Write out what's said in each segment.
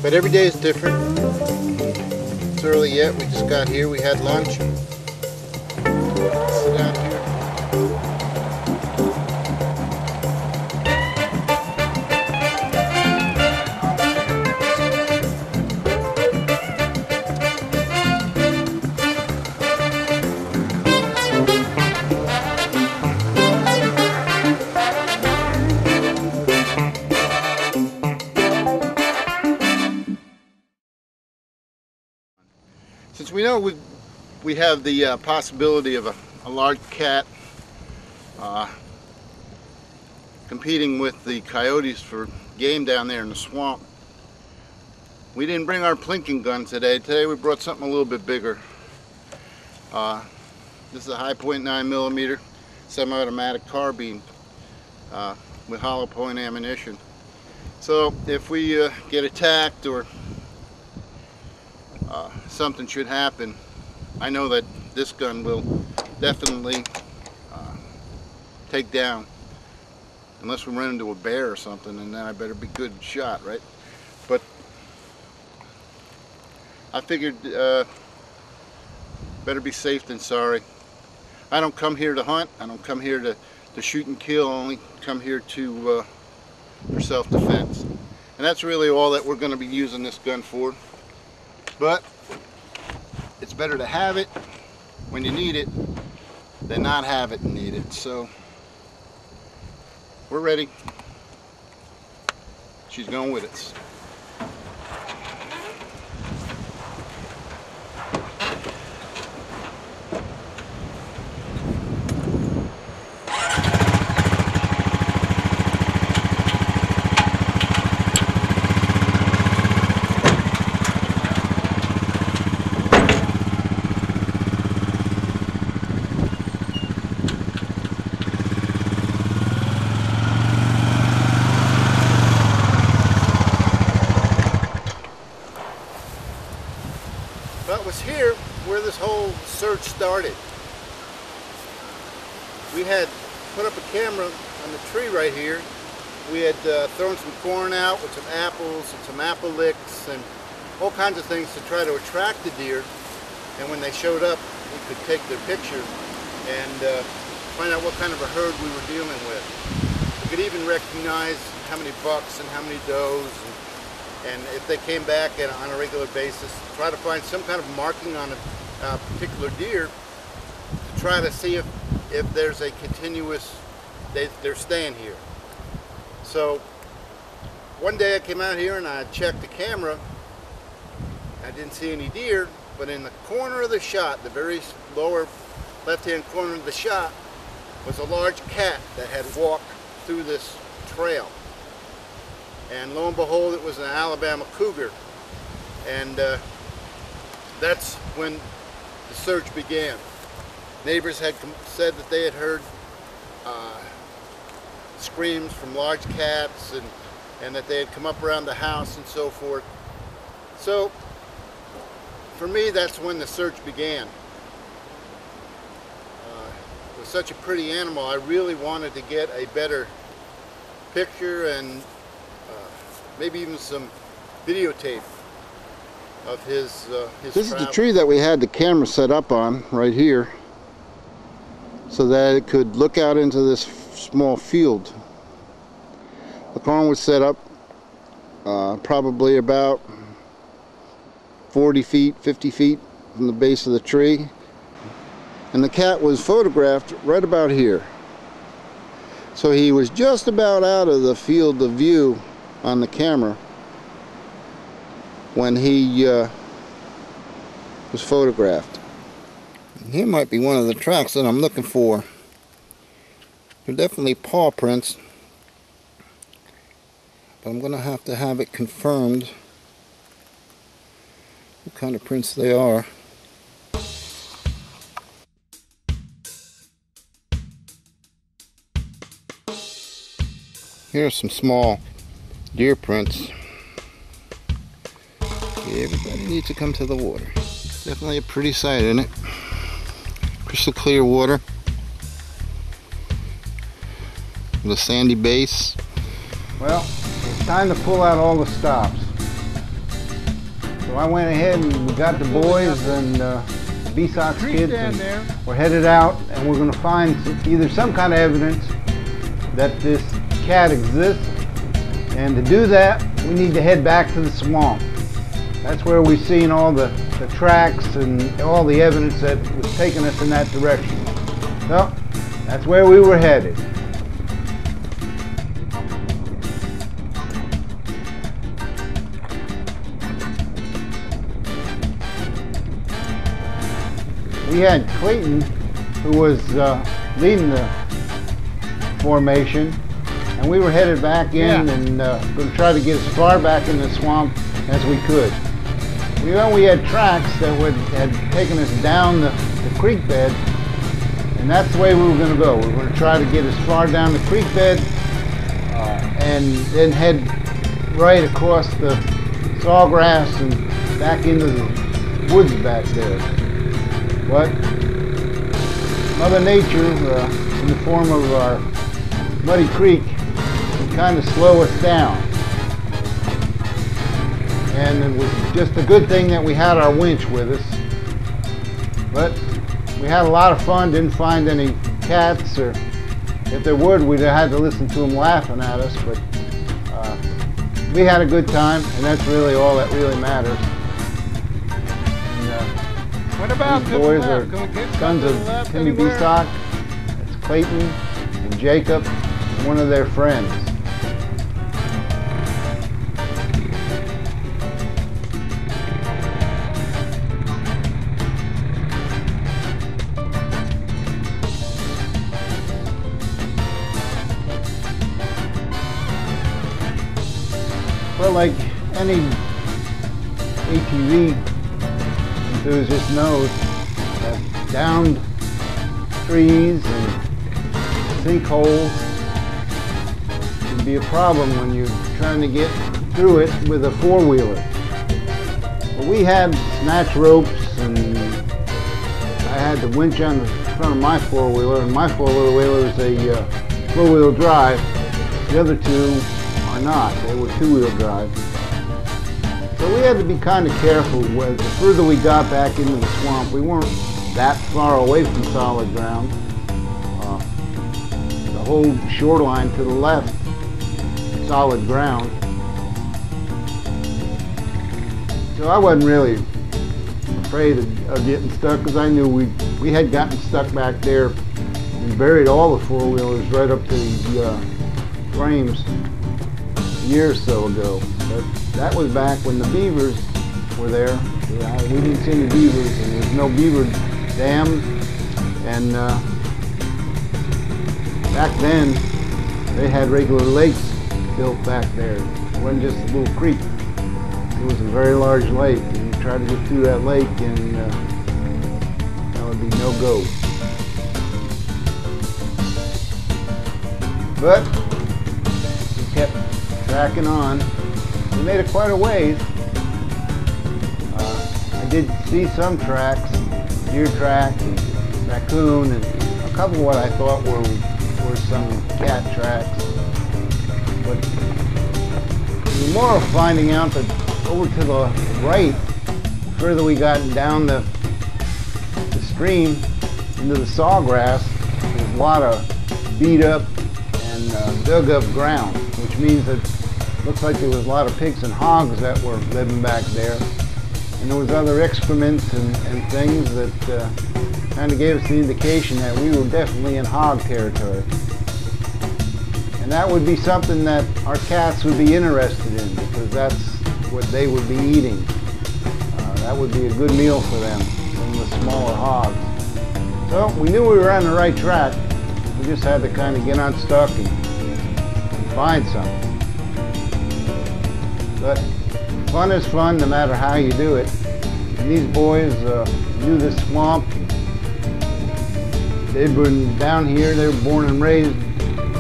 But every day is different. It's early yet, we just got here, we had lunch. Sit down here. Since we know we have the possibility of a large cat competing with the coyotes for game down there in the swamp, we didn't bring our plinking gun today. Today we brought something a little bit bigger. This is a high point 9mm semi-automatic carbine with hollow point ammunition. So if we get attacked or something should happen, I know that this gun will definitely take down, unless we run into a bear or something, and then I better be good shot, right? But I figured better be safe than sorry. I don't come here to hunt, I don't come here to shoot and kill, I only come here to for self-defense. And that's really all that we're going to be using this gun for. But it's better to have it when you need it than not have it and need it. So we're ready. She's going with us. That was here where this whole search started. We had put up a camera on the tree right here. We had thrown some corn out with some apples and some apple licks and all kinds of things to try to attract the deer. And when they showed up, we could take their picture and find out what kind of a herd we were dealing with. We could even recognize how many bucks and how many does. And if they came back on a regular basis, try to find some kind of marking on a particular deer to try to see if there's a continuous, they're staying here. So one day I came out here and I checked the camera. I didn't see any deer, but in the corner of the shot, the very lower left-hand corner of the shot, was a large cat that had walked through this trail. And lo and behold, it was an Alabama Cougar. And that's when the search began. Neighbors had said that they had heard screams from large cats and that they had come up around the house and so forth. So for me, that's when the search began. It was such a pretty animal. I really wanted to get a better picture and maybe even some videotape of his This travel. Is the tree that we had the camera set up on right here, so that it could look out into this small field. The corn was set up probably about 40 feet, 50 feet from the base of the tree, and the cat was photographed right about here. So he was just about out of the field of view on the camera when he was photographed. And here might be one of the tracks that I'm looking for. They're definitely paw prints, but I'm going to have it confirmed what kind of prints they are. Here are some small deer prints. Yeah, everybody needs to come to the water. Definitely a pretty sight, isn't it? Crystal clear water with a sandy base. Well, it's time to pull out all the stops. So I went ahead and we got the boys and the B-Sox kids, and we're headed out, and we're going to find either some kind of evidence that this cat exists, and to do that we need to head back to the swamp. That's where we've seen all the tracks and all the evidence that was taking us in that direction. So that's where we were headed. We had Clayton, who was leading the formation, and we were headed back in and going to try to get as far back in the swamp as we could. We had tracks that had taken us down the creek bed, and that's the way we were going to go. We were going to try to get as far down the creek bed and then head right across the sawgrass and back into the woods back there. But Mother Nature, in the form of our muddy creek, would kind of slow us down. And it was just a good thing that we had our winch with us. But we had a lot of fun, didn't find any cats, or if there would, we'd have had to listen to them laughing at us. But we had a good time, and that's really all that really matters. What about these boys are sons of Timmy B-Sox. It's Clayton and Jacob, and one of their friends. Well, like any ATV enthusiast knows, that downed trees and sinkholes can be a problem when you're trying to get through it with a four-wheeler. Well, we had snatch ropes, and I had the winch on the front of my four-wheeler, and my four-wheeler is a four-wheel drive. The other two are not. They were two-wheel drive. So we had to be kind of careful. The further we got back into the swamp, we weren't that far away from solid ground. The whole shoreline to the left, solid ground. So I wasn't really afraid of getting stuck, because I knew we had gotten stuck back there and buried all the four-wheelers right up to the frames a year or so ago. But that was back when the beavers were there. We didn't see any beavers, and there's no beaver dam. And back then, they had regular lakes built back there. It wasn't just a little creek. It was a very large lake, and you tried to get through that lake, and that would be no go. But we kept tracking on. We made it quite a ways. I did see some tracks, deer tracks, and raccoon, and a couple of what I thought were some cat tracks. But it was more of finding out that over to the right, the further we got down the stream into the sawgrass, there's a lot of beat up and dug up ground, which means that looks like there was a lot of pigs and hogs that were living back there. And there was other excrements and things that kind of gave us the indication that we were definitely in hog territory. And that would be something that our cats would be interested in, because that's what they would be eating. That would be a good meal for them, some of the smaller hogs. So we knew we were on the right track. We just had to kind of get unstuck and find something. But fun is fun no matter how you do it. And these boys knew the swamp. They'd been down here. They were born and raised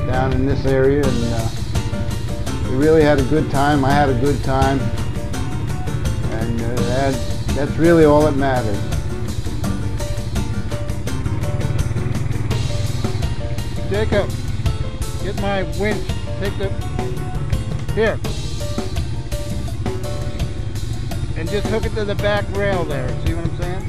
down in this area, and we really had a good time. I had a good time, and that's really all that matters. Jacob, get my winch. Take the here. and just hook it to the back rail there. See what I'm saying?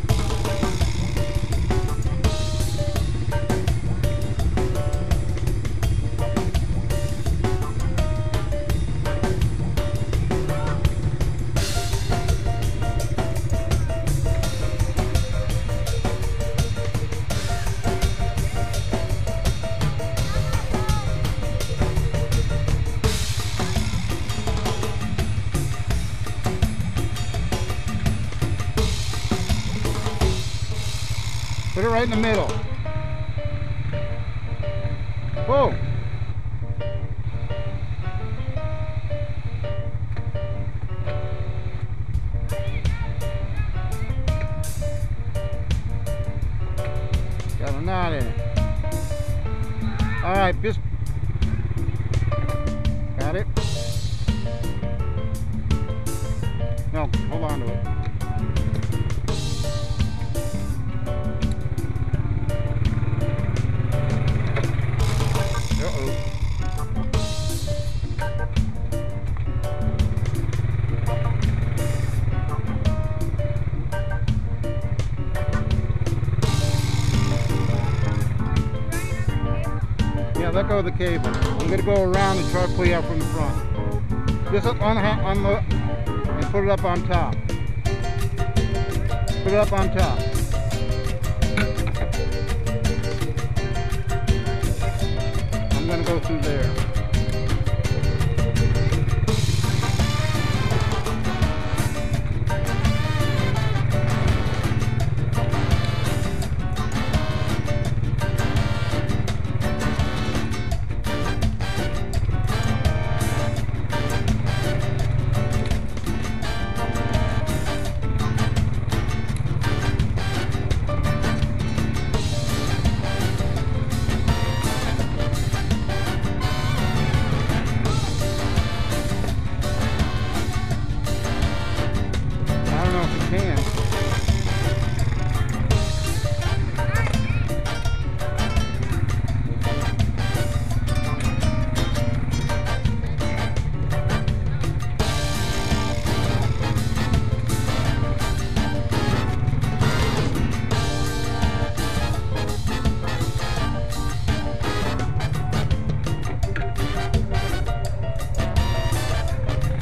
Put it right in the middle. Whoa! Got a knot in it. Alright, just got it? No, hold on to it. Yeah, let go of the cable. I'm going to go around and try to pull you out from the front. Just up on the, and put it up on top. Put it up on top. I'm going to go through there.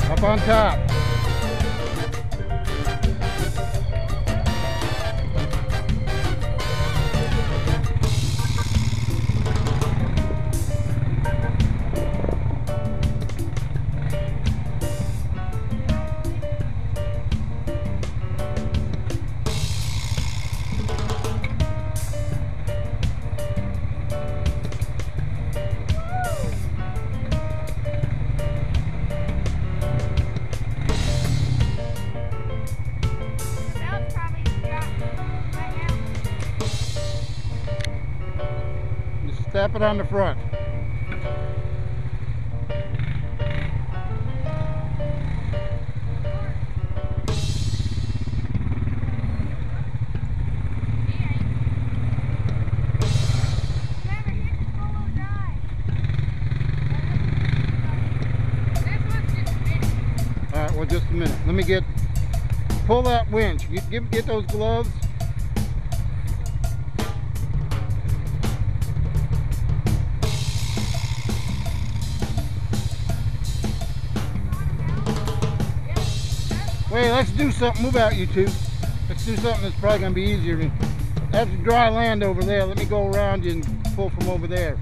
Up on top. Tap it on the front. Alright, well, just a minute. Let me pull that winch. Get those gloves. Wait, let's do something. Move out, you two. Let's do something that's probably going to be easier. That's dry land over there. Let me go around you and pull from over there.